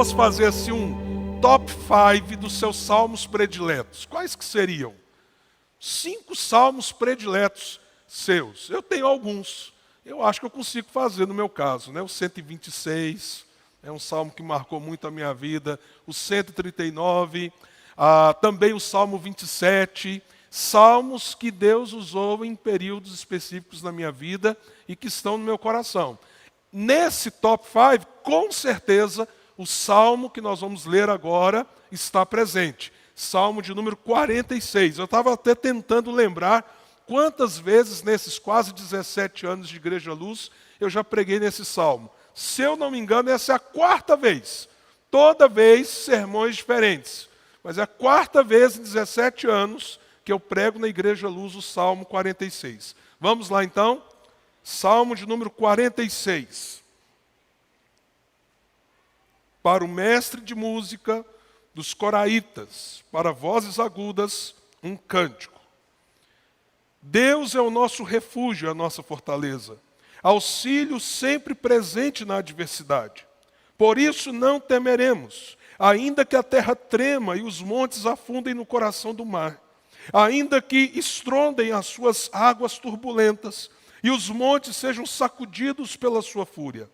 fosse fazer assim um top 5 dos seus salmos prediletos, quais que seriam? 5 salmos prediletos seus. Eu tenho alguns. Eu acho que eu consigo fazer no meu caso, né? O 126 é um salmo que marcou muito a minha vida. O 139, também o Salmo 27. Salmos que Deus usou em períodos específicos na minha vida e que estão no meu coração. Nesse top 5, com certeza, o salmo que nós vamos ler agora está presente. Salmo de número 46. Eu estava até tentando lembrar quantas vezes nesses quase 17 anos de Igreja Luz eu já preguei nesse salmo. Se eu não me engano, essa é a 4ª vez. Toda vez sermões diferentes. Mas é a 4ª vez em 17 anos que eu prego na Igreja Luz o Salmo 46. Vamos lá então? Salmo de número 46. Para o mestre de música dos coraitas, para vozes agudas, um cântico. Deus é o nosso refúgio, a nossa fortaleza, auxílio sempre presente na adversidade. Por isso não temeremos, ainda que a terra trema e os montes afundem no coração do mar, ainda que estrondem as suas águas turbulentas e os montes sejam sacudidos pela sua fúria.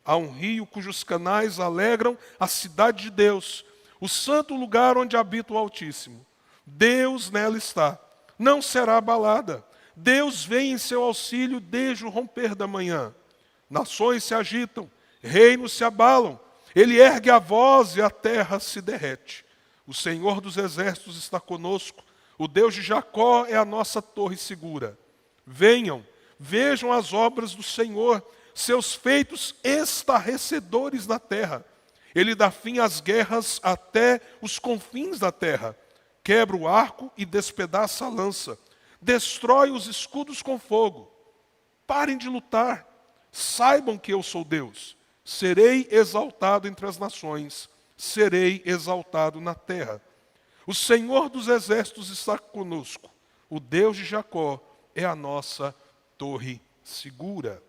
Há um rio cujos canais alegram a cidade de Deus, o santo lugar onde habita o Altíssimo. Deus nela está, não será abalada. Deus vem em seu auxílio desde o romper da manhã. Nações se agitam, reinos se abalam. Ele ergue a voz e a terra se derrete. O Senhor dos exércitos está conosco. O Deus de Jacó é a nossa torre segura. Venham, vejam as obras do Senhor, seus feitos estarrecedores na terra. Ele dá fim às guerras até os confins da terra. Quebra o arco e despedaça a lança. Destrói os escudos com fogo. Parem de lutar. Saibam que eu sou Deus. Serei exaltado entre as nações. Serei exaltado na terra. O Senhor dos exércitos está conosco. O Deus de Jacó é a nossa torre segura.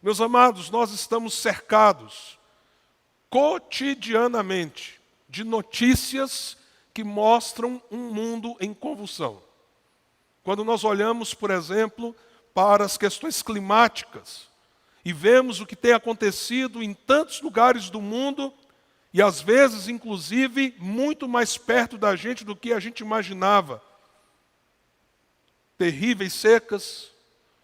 Meus amados, nós estamos cercados cotidianamente de notícias que mostram um mundo em convulsão. Quando nós olhamos, por exemplo, para as questões climáticas e vemos o que tem acontecido em tantos lugares do mundo e às vezes, inclusive, muito mais perto da gente do que a gente imaginava. Terríveis secas,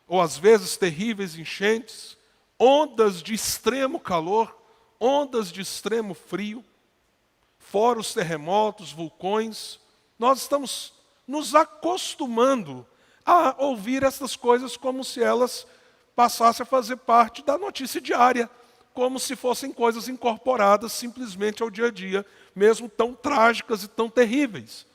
ou às vezes terríveis enchentes, ondas de extremo calor, ondas de extremo frio, fora os terremotos, vulcões. Nós estamos nos acostumando a ouvir essas coisas como se elas passassem a fazer parte da notícia diária, como se fossem coisas incorporadas simplesmente ao dia a dia, mesmo tão trágicas e tão terríveis.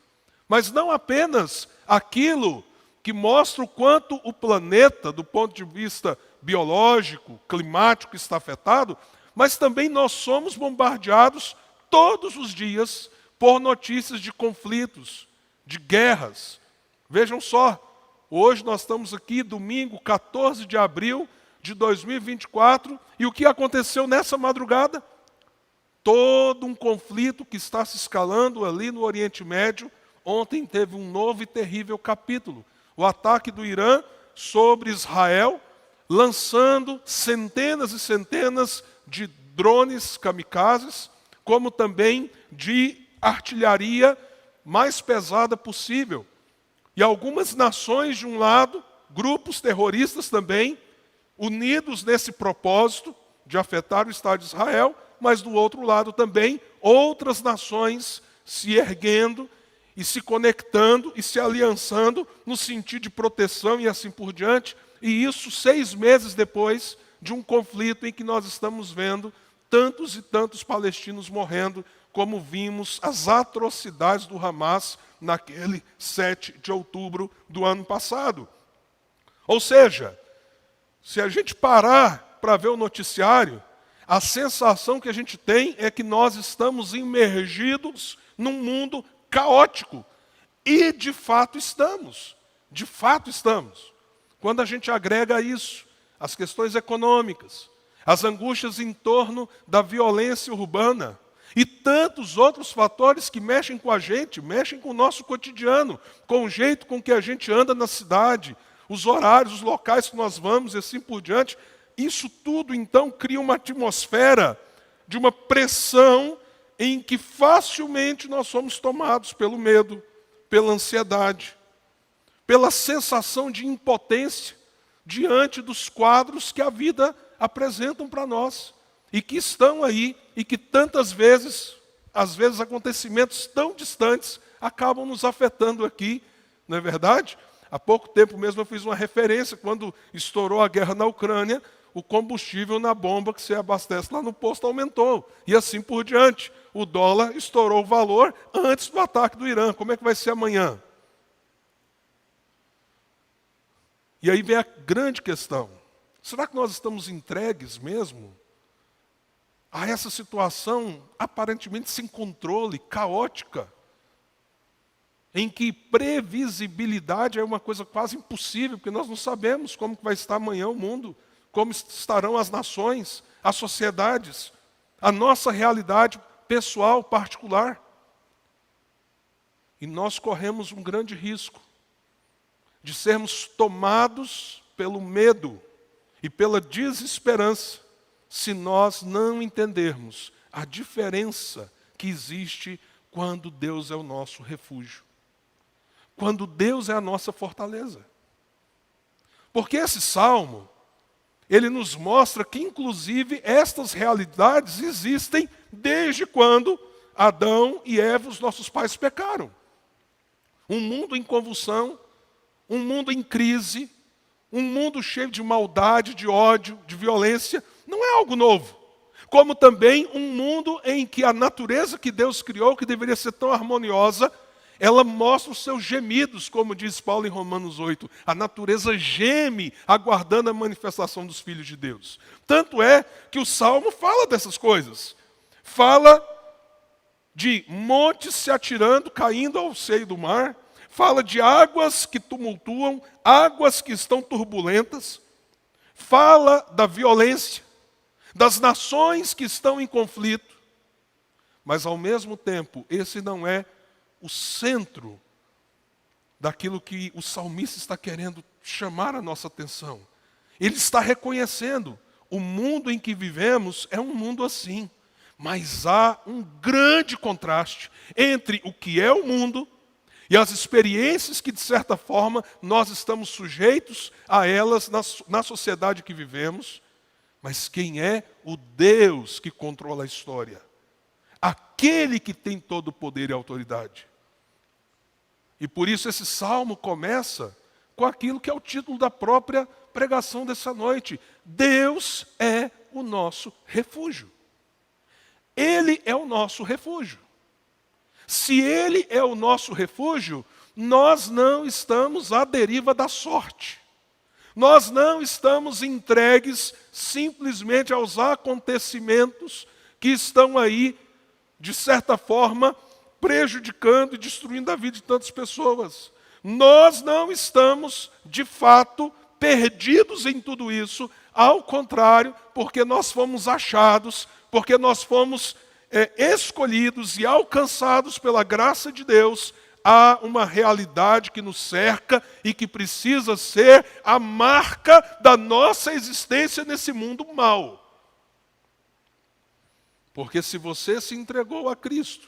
Mas não apenas aquilo que mostra o quanto o planeta, do ponto de vista biológico, climático, está afetado, mas também nós somos bombardeados todos os dias por notícias de conflitos, de guerras. Vejam só, hoje nós estamos aqui, domingo, 14 de abril de 2024, e o que aconteceu nessa madrugada? Todo um conflito que está se escalando ali no Oriente Médio. Ontem teve um novo e terrível capítulo. O ataque do Irã sobre Israel, lançando centenas e centenas de drones kamikazes, como também de artilharia mais pesada possível. E algumas nações de um lado, grupos terroristas também, unidos nesse propósito de afetar o Estado de Israel, mas do outro lado também, outras nações se erguendo e se conectando e se aliançando no sentido de proteção e assim por diante. E isso 6 meses depois de um conflito em que nós estamos vendo tantos e tantos palestinos morrendo, como vimos as atrocidades do Hamas naquele 7 de outubro do ano passado. Ou seja, se a gente parar para ver o noticiário, a sensação que a gente tem é que nós estamos imergidos num mundo caótico. E de fato estamos. De fato estamos. Quando a gente agrega a isso as questões econômicas, as angústias em torno da violência urbana e tantos outros fatores que mexem com a gente, mexem com o nosso cotidiano, com o jeito com que a gente anda na cidade, os horários, os locais que nós vamos e assim por diante. Isso tudo, então, cria uma atmosfera de uma pressão em que facilmente nós somos tomados pelo medo, pela ansiedade, pela sensação de impotência diante dos quadros que a vida apresentam para nós e que estão aí e que tantas vezes, às vezes acontecimentos tão distantes, acabam nos afetando aqui, não é verdade? Há pouco tempo mesmo eu fiz uma referência, quando estourou a guerra na Ucrânia, o combustível na bomba que você abastece lá no posto aumentou, e assim por diante. O dólar estourou o valor antes do ataque do Irã. Como é que vai ser amanhã? E aí vem a grande questão. Será que nós estamos entregues mesmo a essa situação aparentemente sem controle, caótica, em que previsibilidade é uma coisa quase impossível, porque nós não sabemos como vai estar amanhã o mundo, como estarão as nações, as sociedades, a nossa realidade pessoal, particular. E nós corremos um grande risco de sermos tomados pelo medo e pela desesperança, se nós não entendermos a diferença que existe quando Deus é o nosso refúgio, quando Deus é a nossa fortaleza. Porque esse salmo, ele nos mostra que, inclusive, estas realidades existem desde quando Adão e Eva, os nossos pais, pecaram. Um mundo em convulsão, um mundo em crise, um mundo cheio de maldade, de ódio, de violência, não é algo novo. Como também um mundo em que a natureza que Deus criou, que deveria ser tão harmoniosa, ela mostra os seus gemidos, como diz Paulo em Romanos 8. A natureza geme, aguardando a manifestação dos filhos de Deus. Tanto é que o Salmo fala dessas coisas. Fala de montes se atirando, caindo ao seio do mar. Fala de águas que tumultuam, águas que estão turbulentas. Fala da violência, das nações que estão em conflito. Mas, ao mesmo tempo, esse não é o centro daquilo que o salmista está querendo chamar a nossa atenção. Ele está reconhecendo, o mundo em que vivemos é um mundo assim, mas há um grande contraste entre o que é o mundo e as experiências que, de certa forma, nós estamos sujeitos a elas na sociedade que vivemos, mas quem é o Deus que controla a história? Aquele que tem todo o poder e autoridade. E por isso esse salmo começa com aquilo que é o título da própria pregação dessa noite. Deus é o nosso refúgio. Ele é o nosso refúgio. Se Ele é o nosso refúgio, nós não estamos à deriva da sorte. Nós não estamos entregues simplesmente aos acontecimentos que estão aí, de certa forma, prejudicando e destruindo a vida de tantas pessoas. Nós não estamos, de fato, perdidos em tudo isso, ao contrário, porque nós fomos achados, porque nós fomos escolhidos e alcançados pela graça de Deus. Há uma realidade que nos cerca e que precisa ser a marca da nossa existência nesse mundo mau. Porque se você se entregou a Cristo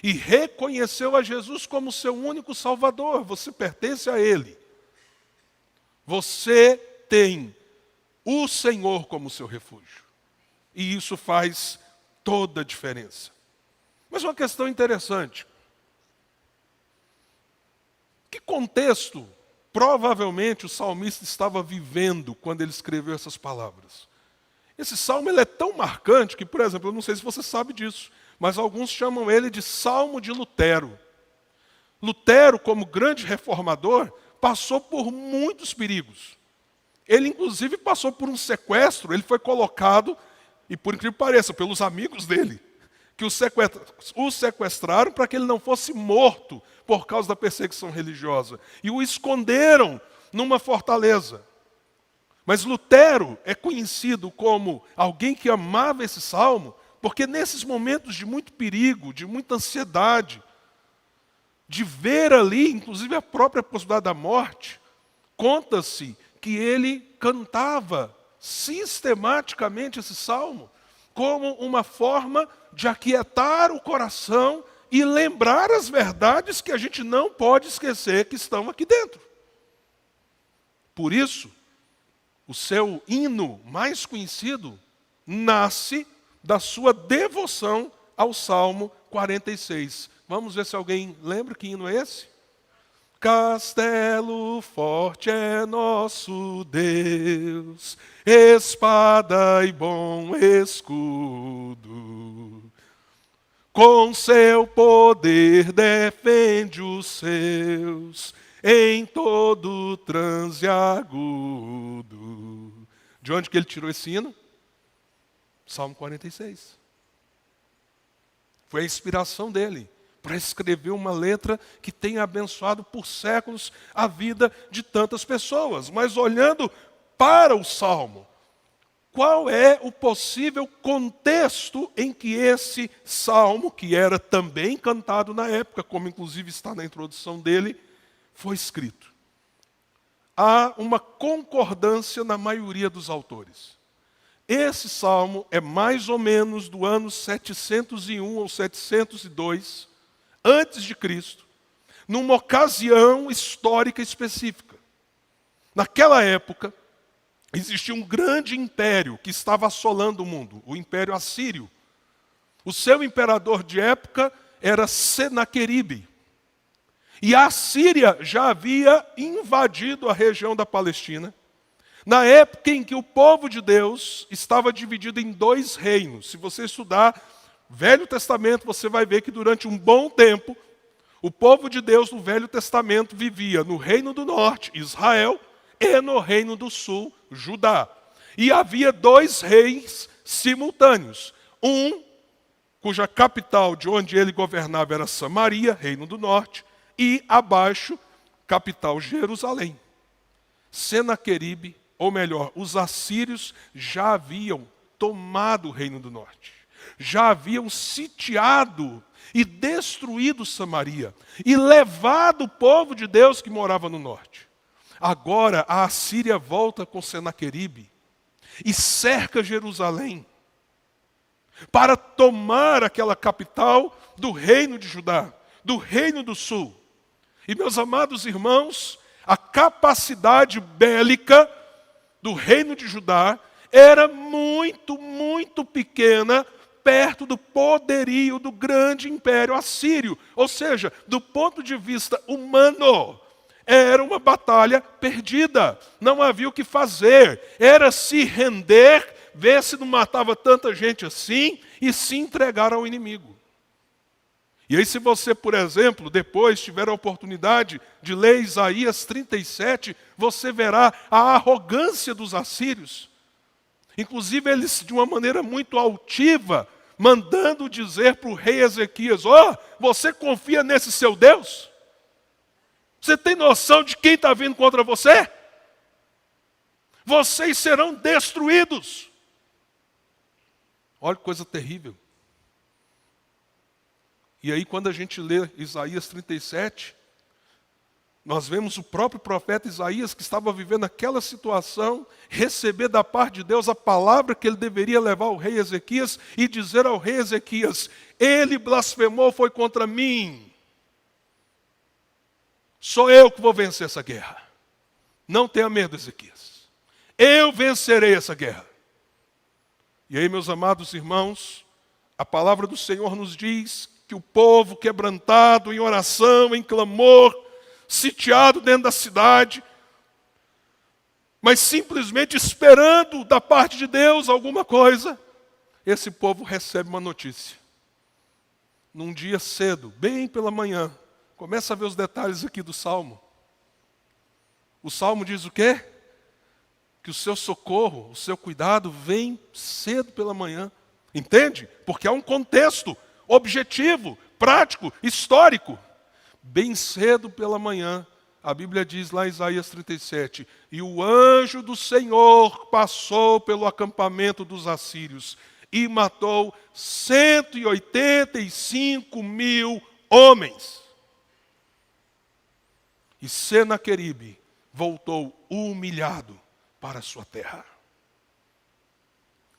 e reconheceu a Jesus como seu único Salvador, você pertence a Ele. Você tem o Senhor como seu refúgio. E isso faz toda a diferença. Mas uma questão interessante. Que contexto provavelmente o salmista estava vivendo quando ele escreveu essas palavras? Esse salmo ele é tão marcante que, por exemplo, eu não sei se você sabe disso, mas alguns chamam ele de Salmo de Lutero. Lutero, como grande reformador, passou por muitos perigos. Ele, inclusive, passou por um sequestro, ele foi colocado, e por incrível que pareça, pelos amigos dele, que o sequestraram para que ele não fosse morto por causa da perseguição religiosa. E o esconderam numa fortaleza. Mas Lutero é conhecido como alguém que amava esse salmo, porque nesses momentos de muito perigo, de muita ansiedade, de ver ali, inclusive a própria possibilidade da morte, conta-se que ele cantava sistematicamente esse salmo como uma forma de aquietar o coração e lembrar as verdades que a gente não pode esquecer que estão aqui dentro. Por isso, o seu hino mais conhecido nasce da sua devoção ao Salmo 46. Vamos ver se alguém lembra que hino é esse? Castelo forte é nosso Deus, espada e bom escudo. Com seu poder defende os seus em todo transe agudo. De onde que ele tirou esse hino? Salmo 46. Foi a inspiração dele para escrever uma letra que tenha abençoado por séculos a vida de tantas pessoas. Mas olhando para o Salmo, qual é o possível contexto em que esse Salmo, que era também cantado na época, como inclusive está na introdução dele, foi escrito? Há uma concordância na maioria dos autores. Esse Salmo é mais ou menos do ano 701 ou 702, antes de Cristo, numa ocasião histórica específica. Naquela época, existia um grande império que estava assolando o mundo, o Império Assírio. O seu imperador de época era Senaqueribe. E a Síria já havia invadido a região da Palestina, na época em que o povo de Deus estava dividido em dois reinos. Se você estudar Velho Testamento, você vai ver que durante um bom tempo, o povo de Deus no Velho Testamento vivia no reino do norte, Israel, e no reino do sul, Judá. E havia dois reis simultâneos. Um, cuja capital de onde ele governava era Samaria, reino do norte, e abaixo, capital Jerusalém. Senaqueribe, ou melhor, os assírios já haviam tomado o reino do norte. Já haviam sitiado e destruído Samaria e levado o povo de Deus que morava no norte. Agora a Assíria volta com Senaqueribe e cerca Jerusalém para tomar aquela capital do reino de Judá, do reino do sul. E meus amados irmãos, a capacidade bélica do reino de Judá era muito, muito pequena perto do poderio do grande império assírio. Ou seja, do ponto de vista humano, era uma batalha perdida. Não havia o que fazer. Era se render, ver se não matava tanta gente assim e se entregar ao inimigo. E aí, se você, por exemplo, depois tiver a oportunidade de ler Isaías 37, você verá a arrogância dos assírios. Inclusive, eles, de uma maneira muito altiva, mandando dizer para o rei Ezequias: você confia nesse seu Deus? Você tem noção de quem está vindo contra você? Vocês serão destruídos. Olha que coisa terrível. E aí, quando a gente lê Isaías 37, nós vemos o próprio profeta Isaías, que estava vivendo aquela situação, receber da parte de Deus a palavra que ele deveria levar ao rei Ezequias e dizer ao rei Ezequias: ele blasfemou, foi contra mim. Sou eu que vou vencer essa guerra. Não tenha medo, Ezequias. Eu vencerei essa guerra. E aí, meus amados irmãos, a palavra do Senhor nos diz que o povo quebrantado em oração, em clamor, sitiado dentro da cidade, mas simplesmente esperando da parte de Deus alguma coisa, esse povo recebe uma notícia. Num dia cedo, bem pela manhã, começa a ver os detalhes aqui do Salmo. O Salmo diz o quê? Que o seu socorro, o seu cuidado vem cedo pela manhã. Entende? Porque há um contexto objetivo, prático, histórico. Bem cedo pela manhã, A Bíblia diz lá em Isaías 37, e o anjo do Senhor passou pelo acampamento dos assírios e matou 185.000 homens. E Senaqueribe voltou humilhado para a sua terra.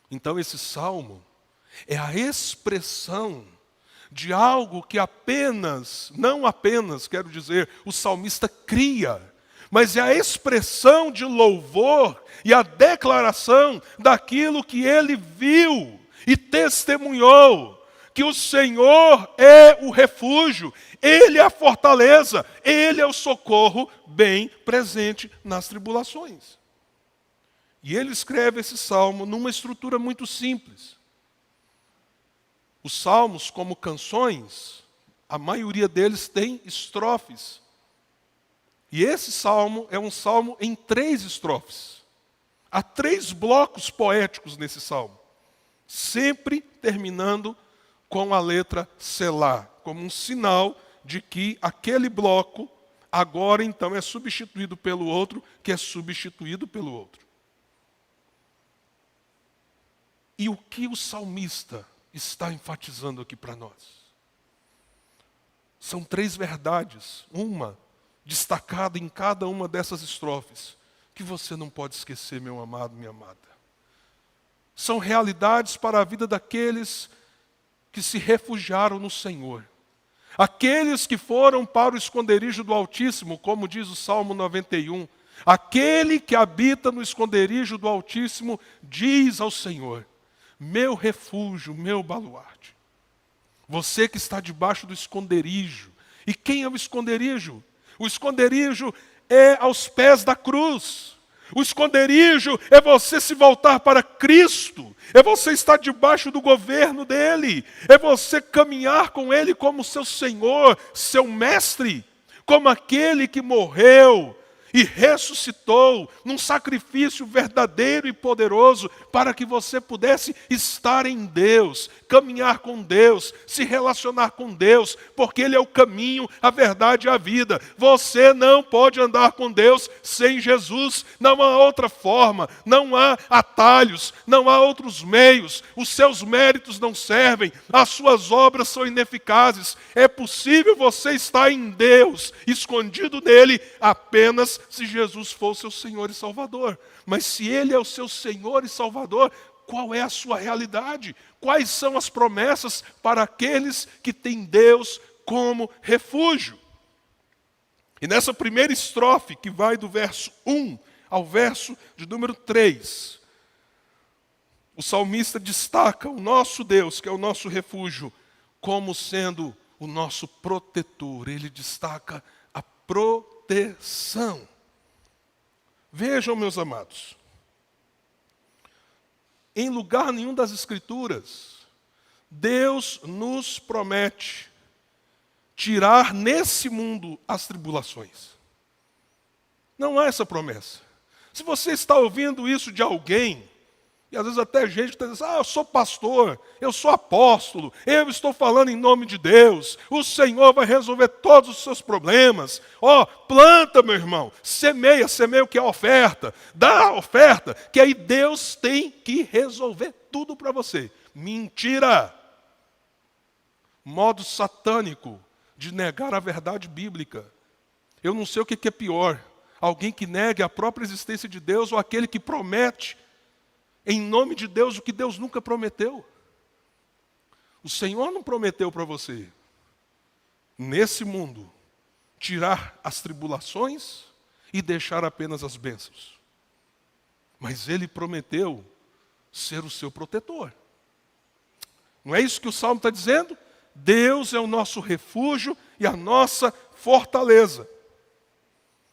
Então esse salmo é a expressão de algo que não apenas, quero dizer, o salmista cria, mas é a expressão de louvor e a declaração daquilo que ele viu e testemunhou, que o Senhor é o refúgio, Ele é a fortaleza, Ele é o socorro bem presente nas tribulações. E ele escreve esse salmo numa estrutura muito simples. Os salmos, como canções, a maioria deles tem estrofes. E esse salmo é um salmo em 3 estrofes. Há 3 blocos poéticos nesse salmo, sempre terminando com a letra Selá, como um sinal de que aquele bloco agora então é substituído pelo outro, que é substituído pelo outro. E o que o salmista está enfatizando aqui para nós? São 3 verdades, uma destacada em cada uma dessas estrofes, que você não pode esquecer, meu amado, minha amada. São realidades para a vida daqueles que se refugiaram no Senhor. Aqueles que foram para o esconderijo do Altíssimo, como diz o Salmo 91. Aquele que habita no esconderijo do Altíssimo diz ao Senhor: meu refúgio, meu baluarte. Você que está debaixo do esconderijo. E quem é o esconderijo? O esconderijo é aos pés da cruz. O esconderijo é você se voltar para Cristo. É você estar debaixo do governo dEle. É você caminhar com Ele como seu Senhor, seu Mestre. Como aquele que morreu e ressuscitou num sacrifício verdadeiro e poderoso para que você pudesse estar em Deus, caminhar com Deus, se relacionar com Deus, porque Ele é o caminho, a verdade e a vida. Você não pode andar com Deus sem Jesus, não há outra forma, não há atalhos, não há outros meios, os seus méritos não servem, as suas obras são ineficazes. É possível você estar em Deus, escondido nele, apenas se Jesus for o seu Senhor e Salvador. Mas se Ele é o seu Senhor e Salvador, qual é a sua realidade? Quais são as promessas para aqueles que têm Deus como refúgio? E nessa primeira estrofe, que vai do verso 1 ao verso de número 3, o salmista destaca o nosso Deus, que é o nosso refúgio, como sendo o nosso protetor. Ele destaca a proteção. Vejam, meus amados, em lugar nenhum das Escrituras, Deus nos promete tirar nesse mundo as tribulações. Não há essa promessa. Se você está ouvindo isso de alguém, e às vezes até gente está dizendo: eu sou pastor, eu sou apóstolo, eu estou falando em nome de Deus, o Senhor vai resolver todos os seus problemas. Planta, meu irmão, semeia o que é oferta, dá a oferta, que aí Deus tem que resolver tudo para você. Mentira! Modo satânico de negar a verdade bíblica. Eu não sei o que é pior, alguém que negue a própria existência de Deus ou aquele que promete em nome de Deus o que Deus nunca prometeu. O Senhor não prometeu para você, nesse mundo, tirar as tribulações e deixar apenas as bênçãos. Mas Ele prometeu ser o seu protetor. Não é isso que o Salmo está dizendo? Deus é o nosso refúgio e a nossa fortaleza.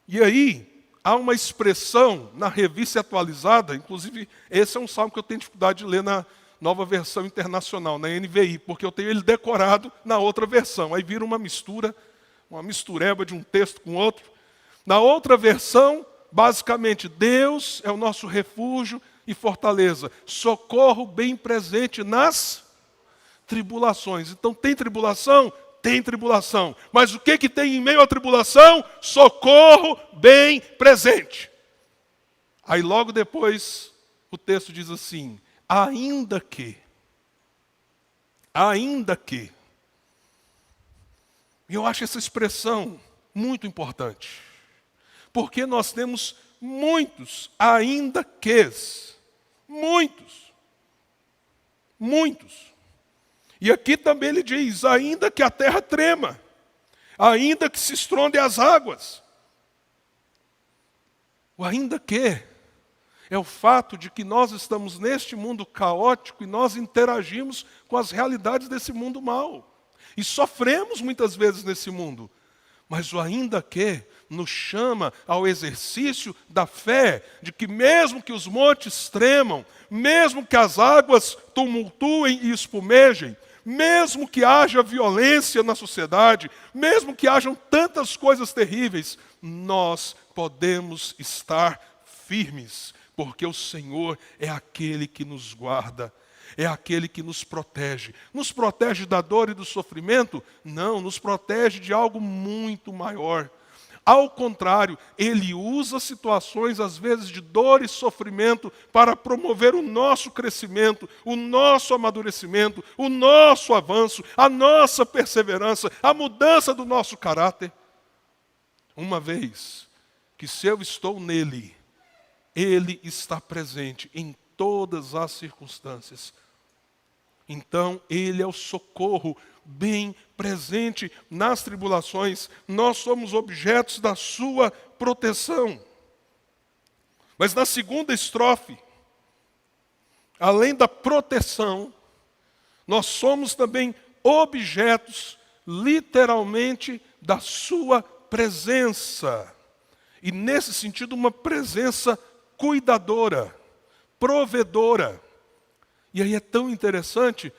E aí, há uma expressão na Revista Atualizada, inclusive esse é um salmo que eu tenho dificuldade de ler na Nova Versão Internacional, na NVI, porque eu tenho ele decorado na outra versão. Aí vira uma mistura, uma mistureba de um texto com outro. Na outra versão, basicamente, Deus é o nosso refúgio e fortaleza, socorro bem presente nas tribulações. Então tem tribulação? tem tribulação. Mas o que tem em meio à tribulação? Socorro bem presente. Aí logo depois o texto diz assim, ainda que. E eu acho essa expressão muito importante. Porque nós temos muitos ainda ques. Muitos. E aqui também ele diz, ainda que a terra trema, ainda que se estrondem as águas. O ainda que é o fato de que nós estamos neste mundo caótico e nós interagimos com as realidades desse mundo mau. E sofremos muitas vezes nesse mundo. Mas o ainda que nos chama ao exercício da fé, de que mesmo que os montes tremam, mesmo que as águas tumultuem e espumejem, mesmo que haja violência na sociedade, mesmo que hajam tantas coisas terríveis, nós podemos estar firmes, porque o Senhor é aquele que nos guarda, é aquele que nos protege. Nos protege da dor e do sofrimento? Não, nos protege de algo muito maior. Ao contrário, Ele usa situações, às vezes, de dor e sofrimento para promover o nosso crescimento, o nosso amadurecimento, o nosso avanço, a nossa perseverança, a mudança do nosso caráter. Uma vez que se eu estou nele, Ele está presente em todas as circunstâncias. Então, Ele é o socorro bem presente nas tribulações. Nós somos objetos da sua proteção. Mas na segunda estrofe, além da proteção, nós somos também objetos, literalmente, da sua presença. E nesse sentido, uma presença cuidadora, provedora. E aí é tão interessante,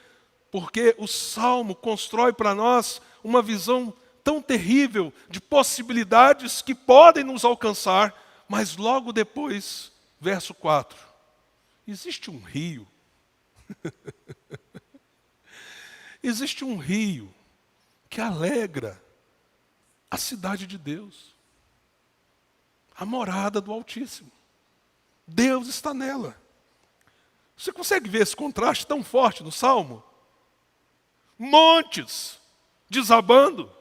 porque o Salmo constrói para nós uma visão tão terrível de possibilidades que podem nos alcançar, mas logo depois, verso 4, existe um rio. Existe um rio que alegra a cidade de Deus, a morada do Altíssimo. Deus está nela. Você consegue ver esse contraste tão forte no Salmo? Montes desabando,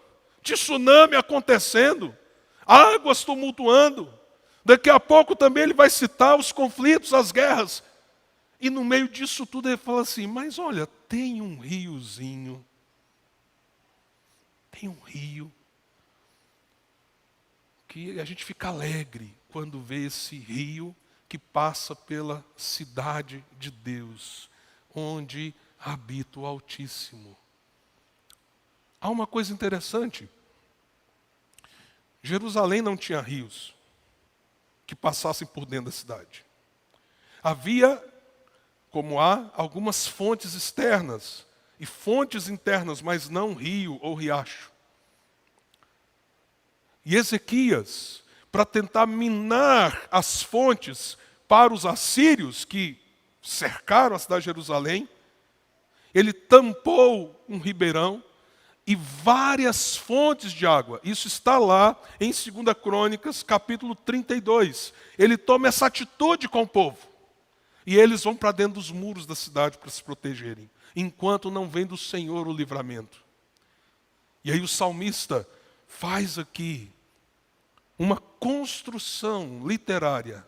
tsunami acontecendo, águas tumultuando. Daqui a pouco também ele vai citar os conflitos, as guerras. E no meio disso tudo ele fala assim, mas olha, tem um riozinho. Tem um rio que a gente fica alegre quando vê esse rio que passa pela cidade de Deus, onde habita o Altíssimo. Há uma coisa interessante. Jerusalém não tinha rios que passassem por dentro da cidade. Havia, como há, algumas fontes externas e fontes internas, mas não rio ou riacho. E Ezequias, para tentar minar as fontes para os assírios que cercaram a cidade de Jerusalém, ele tampou um ribeirão e várias fontes de água. Isso está lá em 2 Crônicas, capítulo 32. Ele toma essa atitude com o povo. E eles vão para dentro dos muros da cidade para se protegerem, enquanto não vem do Senhor o livramento. E aí o salmista faz aqui uma construção literária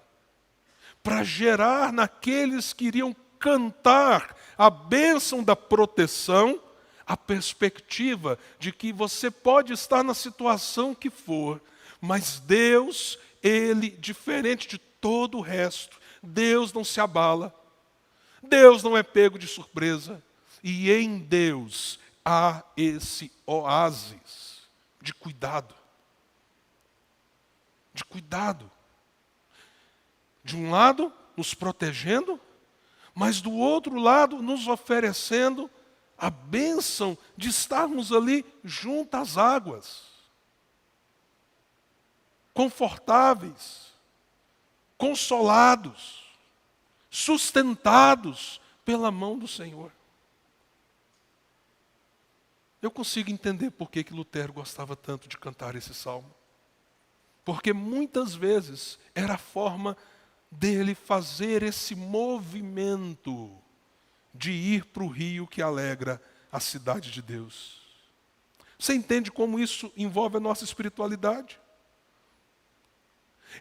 para gerar naqueles que iriam cantar a bênção da proteção, a perspectiva de que você pode estar na situação que for, mas Deus, Ele, diferente de todo o resto, Deus não se abala, Deus não é pego de surpresa, e em Deus há esse oásis de cuidado. De cuidado. De um lado, nos protegendo, mas do outro lado, nos oferecendo a bênção de estarmos ali junto às águas, confortáveis, consolados, sustentados pela mão do Senhor. Eu consigo entender por que Lutero gostava tanto de cantar esse salmo. Porque muitas vezes era a forma dele fazer esse movimento de ir para o rio que alegra a cidade de Deus. Você entende como isso envolve a nossa espiritualidade?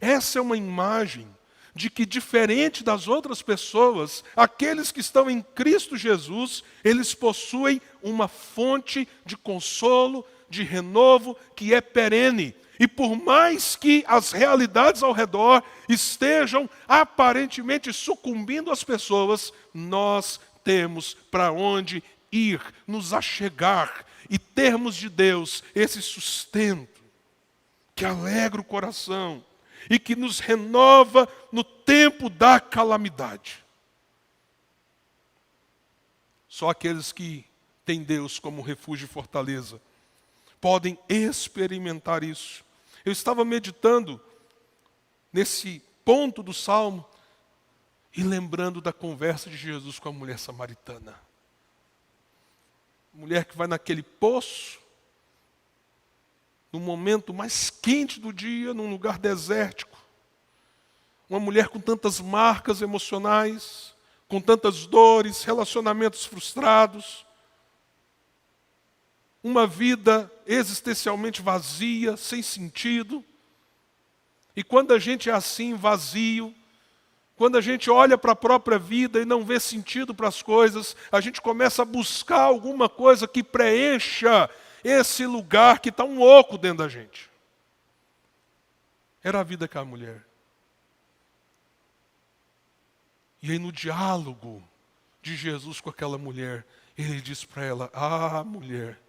Essa é uma imagem de que, diferente das outras pessoas, aqueles que estão em Cristo Jesus, eles possuem uma fonte de consolo, de renovo, que é perene. E por mais que as realidades ao redor estejam aparentemente sucumbindo às pessoas, nós temos para onde ir, nos achegar e termos de Deus esse sustento que alegra o coração e que nos renova no tempo da calamidade. Só aqueles que têm Deus como refúgio e fortaleza podem experimentar isso. Eu estava meditando nesse ponto do Salmo e lembrando da conversa de Jesus com a mulher samaritana. Mulher que vai naquele poço, no momento mais quente do dia, num lugar desértico. Uma mulher com tantas marcas emocionais, com tantas dores, relacionamentos frustrados. Uma vida existencialmente vazia, sem sentido. E quando a gente é assim, vazio, quando a gente olha para a própria vida e não vê sentido para as coisas, a gente começa a buscar alguma coisa que preencha esse lugar que está um oco dentro da gente. Era a vida com a mulher. E aí no diálogo de Jesus com aquela mulher, ele diz para ela: ah, mulher,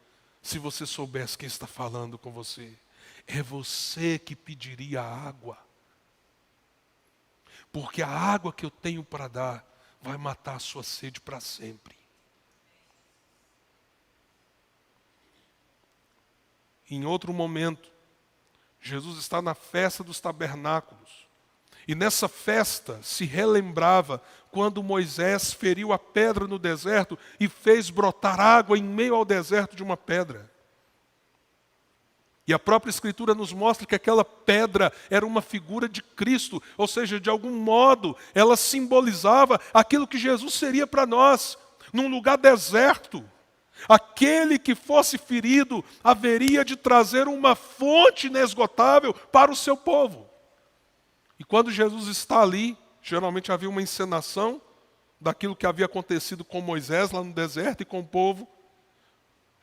se você soubesse quem está falando com você, é você que pediria água. Porque a água que eu tenho para dar vai matar a sua sede para sempre. Em outro momento, Jesus está na festa dos tabernáculos. E nessa festa se relembrava quando Moisés feriu a pedra no deserto e fez brotar água em meio ao deserto de uma pedra. E a própria Escritura nos mostra que aquela pedra era uma figura de Cristo, ou seja, de algum modo ela simbolizava aquilo que Jesus seria para nós, num lugar deserto. Aquele que fosse ferido haveria de trazer uma fonte inesgotável para o seu povo. E quando Jesus está ali, geralmente havia uma encenação daquilo que havia acontecido com Moisés lá no deserto e com o povo.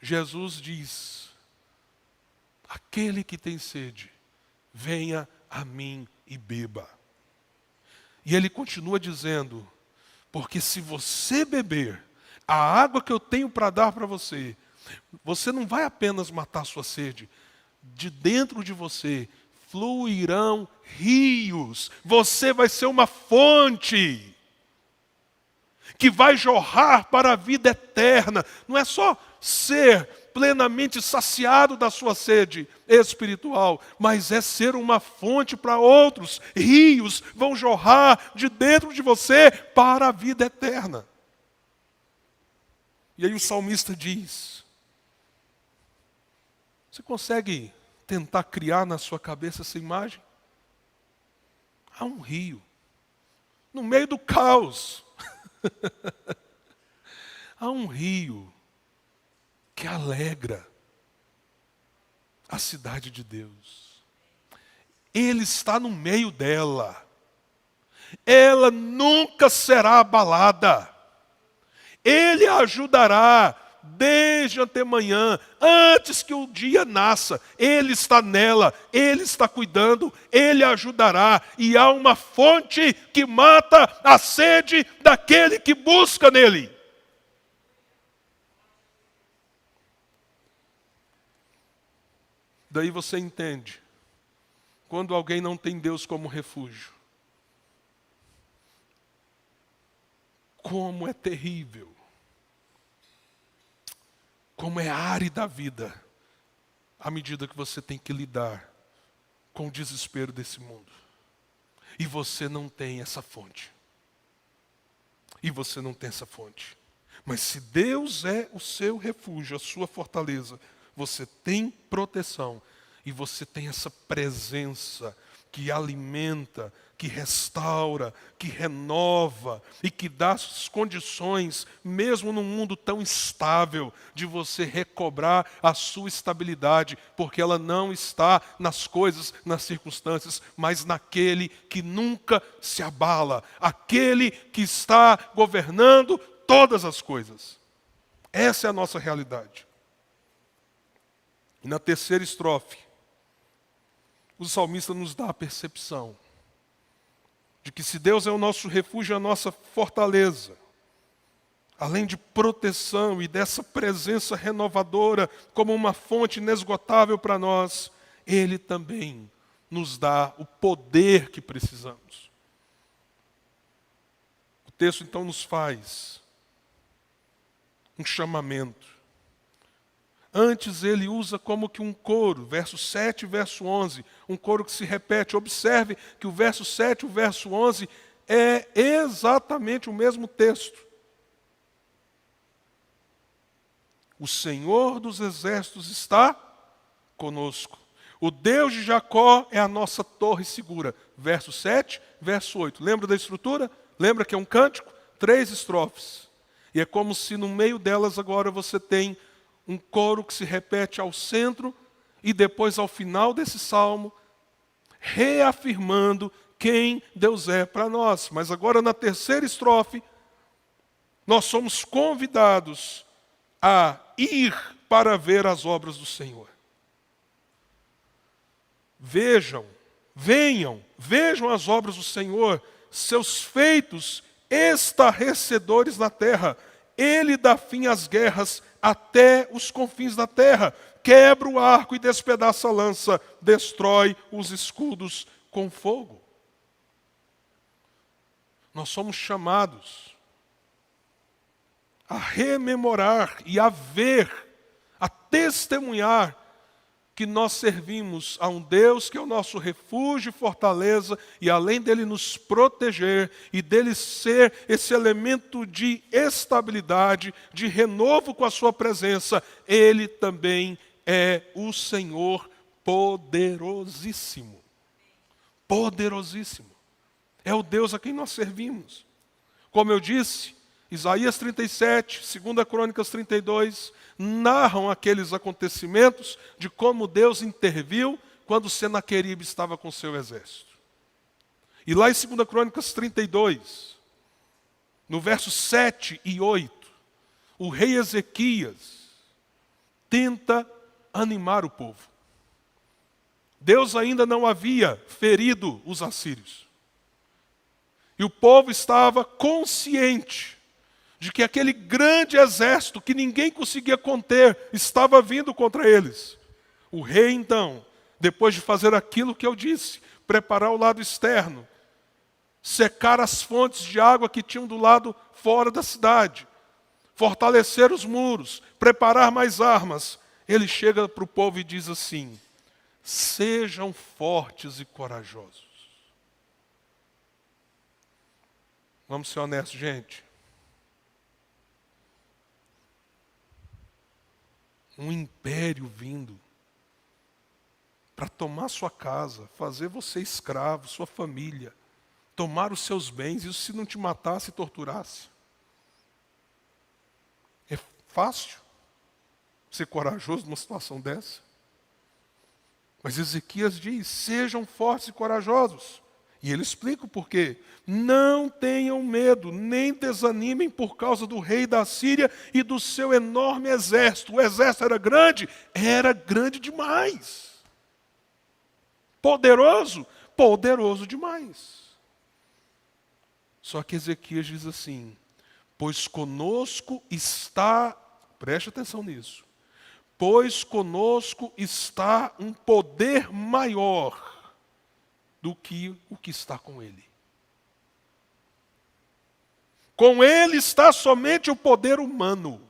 Jesus diz: aquele que tem sede, venha a mim e beba. E ele continua dizendo: porque se você beber a água que eu tenho para dar para você, você não vai apenas matar sua sede, de dentro de você fluirão rios, você vai ser uma fonte que vai jorrar para a vida eterna. Não é só ser plenamente saciado da sua sede espiritual, mas é ser uma fonte para outros. Rios vão jorrar de dentro de você para a vida eterna. E aí o salmista diz: você consegue tentar criar na sua cabeça essa imagem? Há um rio, no meio do caos. Há um rio que alegra a cidade de Deus. Ele está no meio dela. Ela nunca será abalada. Ele a ajudará desde antemanhã, antes que o dia nasça. Ele está nela, Ele está cuidando, Ele a ajudará. E há uma fonte que mata a sede daquele que busca nele. Daí você entende, quando alguém não tem Deus como refúgio, como é terrível, como é árida a vida, à medida que você tem que lidar com o desespero desse mundo. E você não tem essa fonte. E você não tem essa fonte. Mas se Deus é o seu refúgio, a sua fortaleza, você tem proteção e você tem essa presença que alimenta, que restaura, que renova e que dá as condições, mesmo num mundo tão instável, de você recobrar a sua estabilidade, porque ela não está nas coisas, nas circunstâncias, mas naquele que nunca se abala, aquele que está governando todas as coisas. Essa é a nossa realidade. E na terceira estrofe, o salmista nos dá a percepção de que se Deus é o nosso refúgio, a nossa fortaleza, além de proteção e dessa presença renovadora como uma fonte inesgotável para nós, Ele também nos dá o poder que precisamos. O texto então nos faz um chamamento. Antes ele usa como que um coro, verso 7 e verso 11, um coro que se repete. Observe que o verso 7 e o verso 11 é exatamente o mesmo texto. O Senhor dos exércitos está conosco. O Deus de Jacó é a nossa torre segura. Verso 7, verso 8. Lembra da estrutura? Lembra que é um cântico? 3 estrofes. E é como se no meio delas agora você tem um coro que se repete ao centro e depois ao final desse salmo, reafirmando quem Deus é para nós. Mas agora na terceira estrofe, nós somos convidados a ir para ver as obras do Senhor. Vejam as obras do Senhor, seus feitos estarrecedores na terra. Ele dá fim às guerras até os confins da terra. Quebra o arco e despedaça a lança. Destrói os escudos com fogo. Nós somos chamados a rememorar e a ver, a testemunhar que nós servimos a um Deus que é o nosso refúgio e fortaleza, e além dele nos proteger e dele ser esse elemento de estabilidade, de renovo com a sua presença, ele também é o Senhor poderosíssimo. Poderosíssimo. É o Deus a quem nós servimos. Como eu disse, Isaías 37, 2 Crônicas 32, narram aqueles acontecimentos de como Deus interviu quando Senaqueribe estava com seu exército. E lá em 2 Crônicas 32, no versos 7 e 8, o rei Ezequias tenta animar o povo. Deus ainda não havia ferido os assírios. E o povo estava consciente de que aquele grande exército que ninguém conseguia conter estava vindo contra eles. O rei, então, depois de fazer aquilo que eu disse, preparar o lado externo, secar as fontes de água que tinham do lado fora da cidade, fortalecer os muros, preparar mais armas, ele chega para o povo e diz assim: sejam fortes e corajosos. Vamos ser honestos, gente. Um império vindo para tomar sua casa, fazer você escravo, sua família, tomar os seus bens, isso se não te matasse e torturasse. É fácil ser corajoso numa situação dessa? Mas Ezequias diz: sejam fortes e corajosos. E ele explica o porquê. Não tenham medo, nem desanimem por causa do rei da Síria e do seu enorme exército. O exército era grande demais. Poderoso, poderoso demais. Só que Ezequias diz assim: pois conosco está, preste atenção nisso, pois conosco está um poder maior do que o que está com ele. Com ele está somente o poder humano.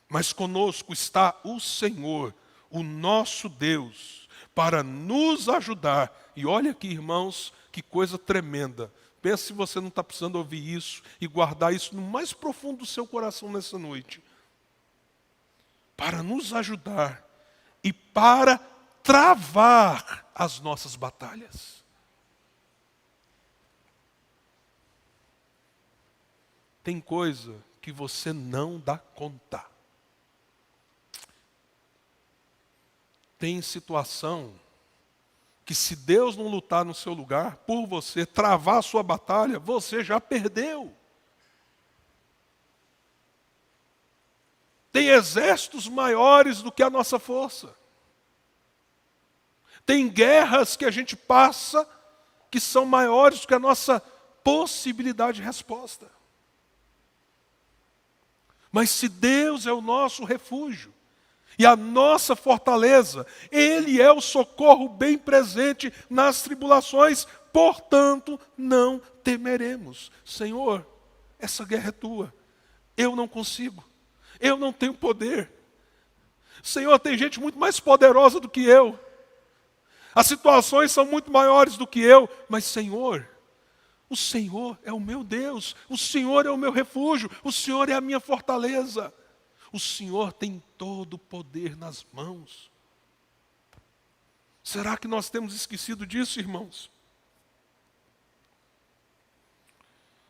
Mas conosco está o Senhor, o nosso Deus, para nos ajudar E olha aqui, irmãos, que coisa tremenda. Pensa se você não está precisando ouvir isso e guardar isso no mais profundo do seu coração nessa noite. Para nos ajudar e para travar as nossas batalhas. Tem coisa que você não dá conta. Tem situação que se Deus não lutar no seu lugar, por você, travar a sua batalha, você já perdeu. Tem exércitos maiores do que a nossa força. Tem guerras que a gente passa que são maiores do que a nossa possibilidade de resposta. Mas se Deus é o nosso refúgio e a nossa fortaleza, Ele é o socorro bem presente nas tribulações, portanto, não temeremos. Senhor, essa guerra é tua, eu não consigo, eu não tenho poder. Senhor, tem gente muito mais poderosa do que eu, as situações são muito maiores do que eu, mas Senhor, o Senhor é o meu Deus, o Senhor é o meu refúgio, o Senhor é a minha fortaleza. O Senhor tem todo o poder nas mãos. Será que nós temos esquecido disso, irmãos?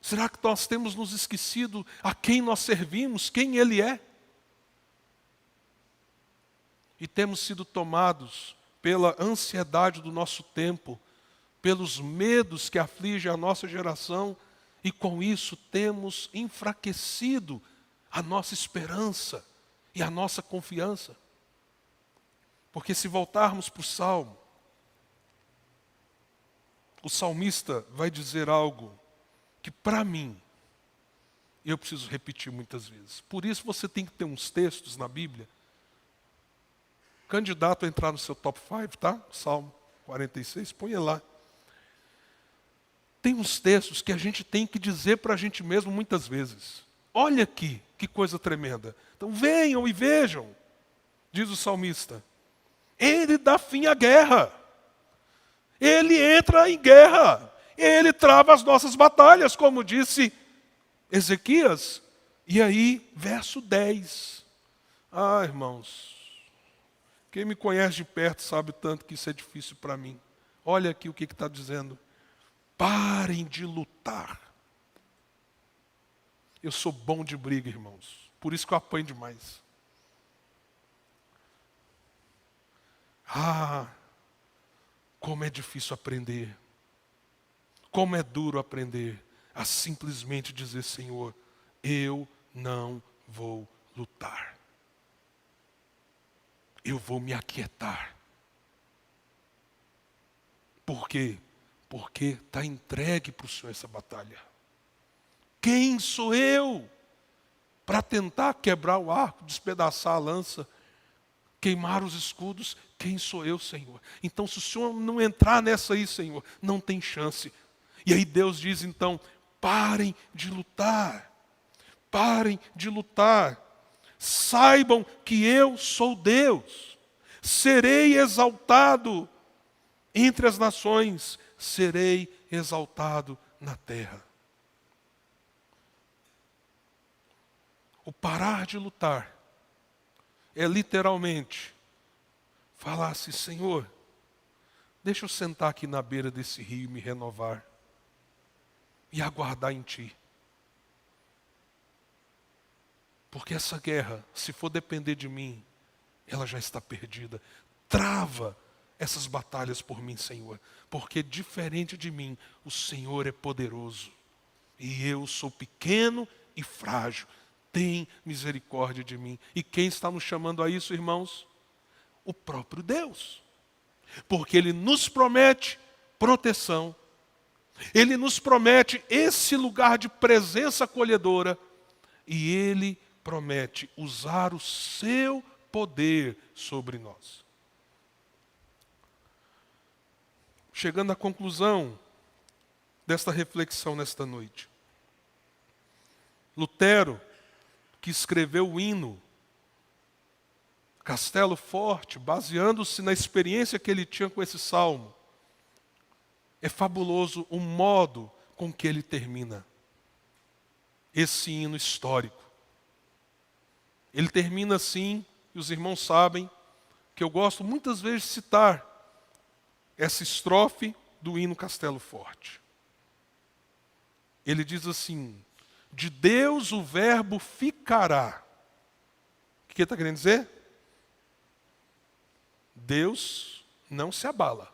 Será que nós temos nos esquecido a quem nós servimos, quem Ele é? E temos sido tomados pela ansiedade do nosso tempo, pelos medos que afligem a nossa geração, e com isso temos enfraquecido a nossa esperança e a nossa confiança. Porque se voltarmos para o Salmo, o salmista vai dizer algo que para mim, eu preciso repetir muitas vezes. Por isso você tem que ter uns textos na Bíblia, candidato a entrar no seu top 5, tá? Salmo 46, põe lá. Tem uns textos que a gente tem que dizer para a gente mesmo muitas vezes. Olha aqui, que coisa tremenda. Então venham e vejam, diz o salmista. Ele dá fim à guerra. Ele entra em guerra. Ele trava as nossas batalhas, como disse Ezequias. E aí, verso 10. Ah, irmãos, quem me conhece de perto sabe tanto que isso é difícil para mim. Olha aqui o que está dizendo. Parem de lutar. Eu sou bom de briga, irmãos. Por isso que eu apanho demais. Ah, como é difícil aprender. Como é duro aprender a simplesmente dizer, Senhor, eu não vou lutar. Eu vou me aquietar. Por quê? Porque está entregue para o Senhor essa batalha. Quem sou eu para tentar quebrar o arco, despedaçar a lança, queimar os escudos? Quem sou eu, Senhor? Então, se o Senhor não entrar nessa aí, Senhor, não tem chance. E aí Deus diz então, parem de lutar. Parem de lutar. Saibam que eu sou Deus. Serei exaltado entre as nações. Serei exaltado na terra. O parar de lutar é literalmente falar assim, Senhor, deixa eu sentar aqui na beira desse rio e me renovar e aguardar em Ti. Porque essa guerra, se for depender de mim, ela já está perdida. Trava essas batalhas por mim, Senhor, porque diferente de mim, o Senhor é poderoso e eu sou pequeno e frágil. Tem misericórdia de mim. E quem está nos chamando a isso, irmãos? O próprio Deus. Porque Ele nos promete proteção. Ele nos promete esse lugar de presença acolhedora. E Ele promete usar o seu poder sobre nós. Chegando à conclusão desta reflexão nesta noite. Lutero, que escreveu o hino Castelo Forte, baseando-se na experiência que ele tinha com esse salmo, É fabuloso o modo com que ele termina esse hino histórico. Ele termina assim, e os irmãos sabem que eu gosto muitas vezes de citar essa estrofe do hino Castelo Forte. Ele diz assim: de Deus o verbo ficará. O que ele está querendo dizer? Deus não se abala.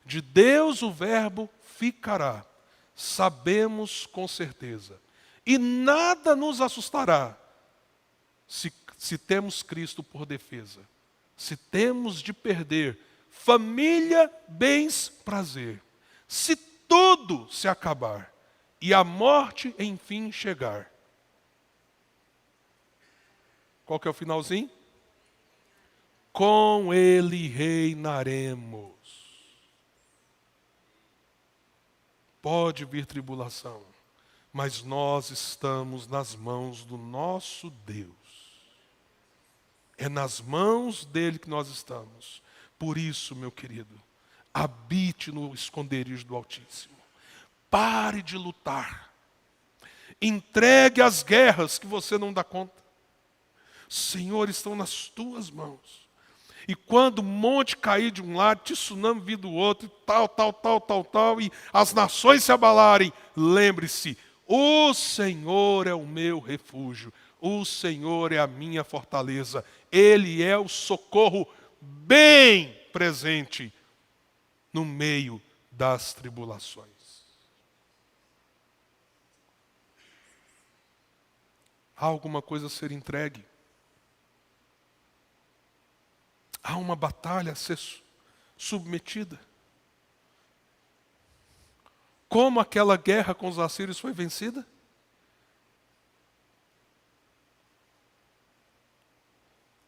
De Deus o verbo ficará. Sabemos com certeza. E nada nos assustará se temos Cristo por defesa. Se temos de perder família, bens, prazer. Se tudo se acabar e a morte enfim chegar. Qual que é o finalzinho? Com ele reinaremos. Pode vir tribulação, mas nós estamos nas mãos do nosso Deus. É nas mãos dele que nós estamos. Por isso, meu querido, habite no esconderijo do Altíssimo. Pare de lutar. Entregue as guerras que você não dá conta. Senhor, estão nas tuas mãos. E quando o monte cair de um lado, tsunami vir do outro, e tal, e as nações se abalarem, lembre-se, o Senhor é o meu refúgio, o Senhor é a minha fortaleza, Ele é o socorro bem presente no meio das tribulações. Há alguma coisa a ser entregue? Há uma batalha a ser submetida? Como aquela guerra com os assírios foi vencida?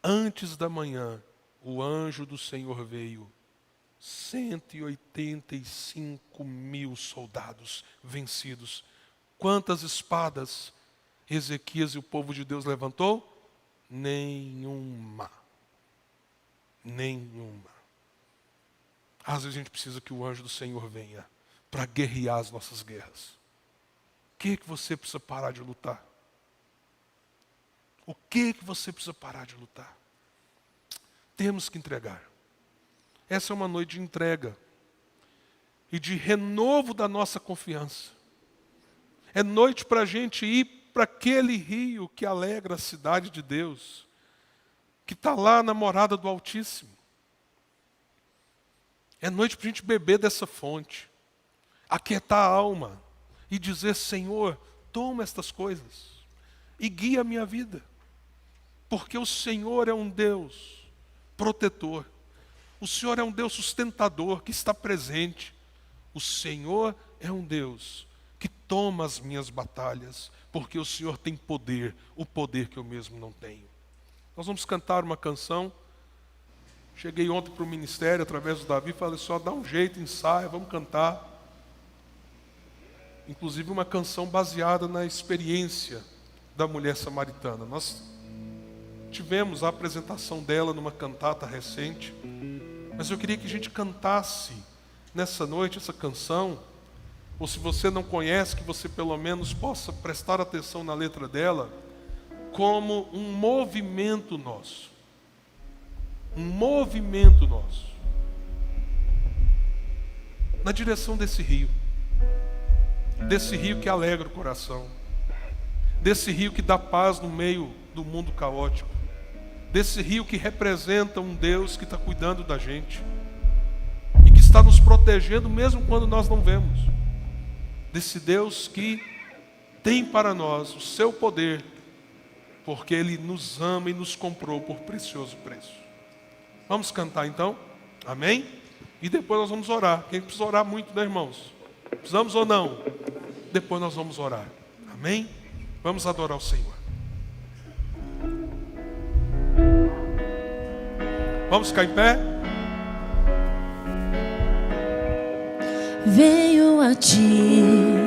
Antes da manhã, o anjo do Senhor veio. 185.000 soldados vencidos. Quantas espadas Ezequias e o povo de Deus levantou? Nenhuma. Nenhuma. Às vezes a gente precisa que o anjo do Senhor venha para guerrear as nossas guerras. O que você precisa parar de lutar? O que você precisa parar de lutar? Temos que entregar. Essa é uma noite de entrega e de renovo da nossa confiança. É noite para a gente ir para aquele rio que alegra a cidade de Deus, que está lá na morada do Altíssimo. É noite para a gente beber dessa fonte, aquietar a alma e dizer: Senhor, toma estas coisas e guia a minha vida, porque o Senhor é um Deus protetor, o Senhor é um Deus sustentador que está presente, o Senhor é um Deus que toma as minhas batalhas, porque o Senhor tem poder, o poder que eu mesmo não tenho. Nós vamos cantar uma canção. Cheguei ontem para o ministério, através do Davi, falei: só dá um jeito, ensaia, vamos cantar. Inclusive uma canção baseada na experiência da mulher samaritana. Nós tivemos a apresentação dela numa cantata recente, mas eu queria que a gente cantasse nessa noite essa canção, ou se você não conhece, que você pelo menos possa prestar atenção na letra dela, como um movimento nosso. Um movimento nosso. Na direção desse rio. Desse rio que alegra o coração. Desse rio que dá paz no meio do mundo caótico. Desse rio que representa um Deus que está cuidando da gente. E que está nos protegendo mesmo quando nós não vemos. Desse Deus que tem para nós o seu poder, porque Ele nos ama e nos comprou por precioso preço. Vamos cantar então? Amém? E depois nós vamos orar. Quem precisa orar muito, né, irmãos? Precisamos ou não? Depois nós vamos orar. Amém? Vamos adorar o Senhor. Vamos ficar em pé? Venho a ti